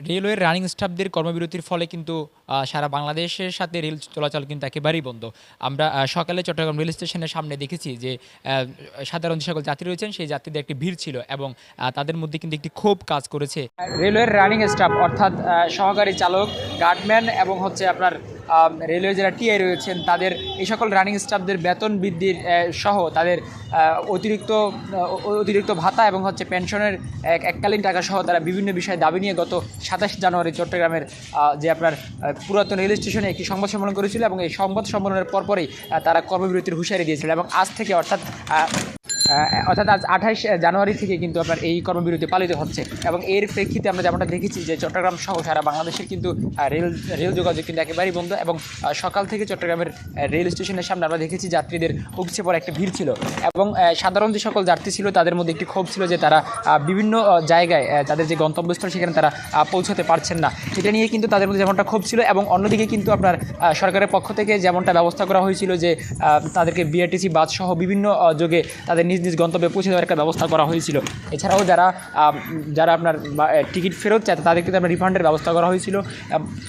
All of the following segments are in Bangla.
রেলওয়ের রানিং স্টাফদের কর্মবিরতির ফলে কিন্তু সারা বাংলাদেশের সাথে রেল চলাচল কিন্তু একেবারেই বন্ধ। আমরা সকালে চট্টগ্রাম রেল স্টেশনের সামনে দেখেছি যে সাধারণ যে সকল যাত্রী রয়েছেন সেই যাত্রীদের একটি ভিড় ছিল এবং তাদের মধ্যে কিন্তু একটি ক্ষোভ কাজ করেছে। রেলওয়ের রানিং স্টাফ অর্থাৎ সহকারী চালক, গার্ডম্যান এবং হচ্ছে আপনার রেলওয়ে যারা টিআই রয়েছেন তাদের এই সকল রানিং স্টাফদের বেতন বৃদ্ধির সহ তাদের অতিরিক্ত ভাতা এবং হচ্ছে পেনশনের এককালীন টাকা সহ তারা বিভিন্ন বিষয়ে দাবি নিয়ে গত 27 জানুয়ারি চট্টগ্রামের যে আপনার পুরাতন রেল স্টেশনে একটি সংবাদ সম্মেলন করেছিল এবং এই সংবাদ সম্মেলনের পরপরই তারা কর্মবিরতির হুঁশিয়ারি দিয়েছিল এবং আজ থেকে অর্থাৎ আজ 28 জানুয়ারি থেকে কিন্তু আপনার এই কর্মবিরতি পালিত হচ্ছে এবং এর প্রেক্ষিতে আমরা যেমনটা দেখেছি যে চট্টগ্রাম সহ সারা বাংলাদেশের কিন্তু রেল যোগাযোগ কিন্তু একেবারেই বন্ধ এবং সকাল থেকে চট্টগ্রামের রেল স্টেশনের সামনে আমরা দেখেছি যাত্রীদের উপচে পড়া একটা ভিড় ছিল এবং সাধারণ যে সকল যাত্রী ছিল তাদের মধ্যে একটি ক্ষোভ ছিল যে তারা বিভিন্ন জায়গায় তাদের যে গন্তব্যস্থল সেখানে তারা পৌঁছাতে পারছেন না। এটা নিয়ে কিন্তু তাদের মধ্যে যেমনটা ক্ষোভ ছিল এবং অন্যদিকে কিন্তু আপনার সরকারের পক্ষ থেকে যেমনটা ব্যবস্থা করা হয়েছিল যে তাদেরকে বিআরটিসি বাস সহ বিভিন্ন যোগে তাদের নিজ নিজ গন্তব্যে পৌঁছে দেওয়ার একটা ব্যবস্থা করা হয়েছিল। এছাড়াও যারা আপনার টিকিট ফেরত চায় তাদেরকে আপনার রিফান্ডের ব্যবস্থা করা হয়েছিল,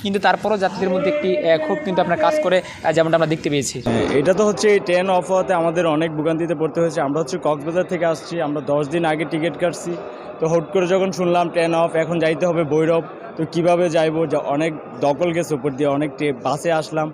কিন্তু তারপরও যাত্রীদের মধ্যে একটি ক্ষোভ কিন্তু আপনার কাজ করে যেমনটা আমরা দেখতে পেয়েছি। এটা তো হচ্ছে এই ট্রেন অফ হওয়াতে আমাদের অনেক ভোগান্তিতে পড়তে হয়েছে। আমরা হচ্ছে কক্সবাজার থেকে আসছি, আমরা 10 দিন আগে টিকিট কাটছি, তো হুট করে যখন শুনলাম ট্রেন অফ, এখন যাইতে হবে ভৈরব, তো কীভাবে যাইবো, অনেক দখল গেছে উপর দিয়ে, অনেক বাসে আসলাম,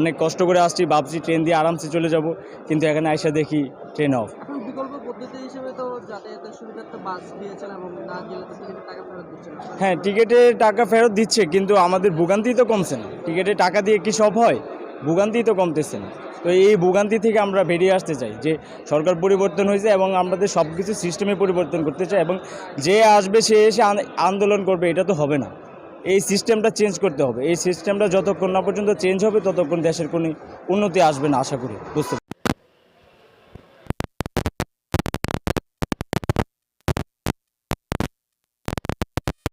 অনেক কষ্ট করে আসছি, ভাবছি ট্রেন দিয়ে আরামসে চলে যাব, কিন্তু এখানে আইসা দেখি ট্রেন অফ। বিকল্প পদ্ধতি হিসেবে তো যাতায়াতের সুবিধার্থে বাস দিয়েছেন এবং না গেলে তো টিকিটের টাকা ফেরত দিচ্ছেন। হ্যাঁ, টিকিটের টাকা ফেরত দিচ্ছে, কিন্তু আমাদের ভোগান্তি তো কমছে না। টিকিটের টাকা দিয়ে কি সব হয়? ভোগান্তি তো কমতেছে না। তো এই ভোগান্তি থেকে আমরা বেরিয়ে আসতে চাই যে সরকার পরিবর্তন হয়েছে এবং আমাদের সব কিছু সিস্টেমে পরিবর্তন করতে চাই এবং যে আসবে সে এসে আন্দোলন করবে, এটা তো হবে না। এই সিস্টেমটা চেঞ্জ করতে হবে। এই সিস্টেমটা যতক্ষণ না পর্যন্ত চেঞ্জ হবে ততক্ষণ দেশের কোনো উন্নতি আসবে না আশা করি। বুঝতে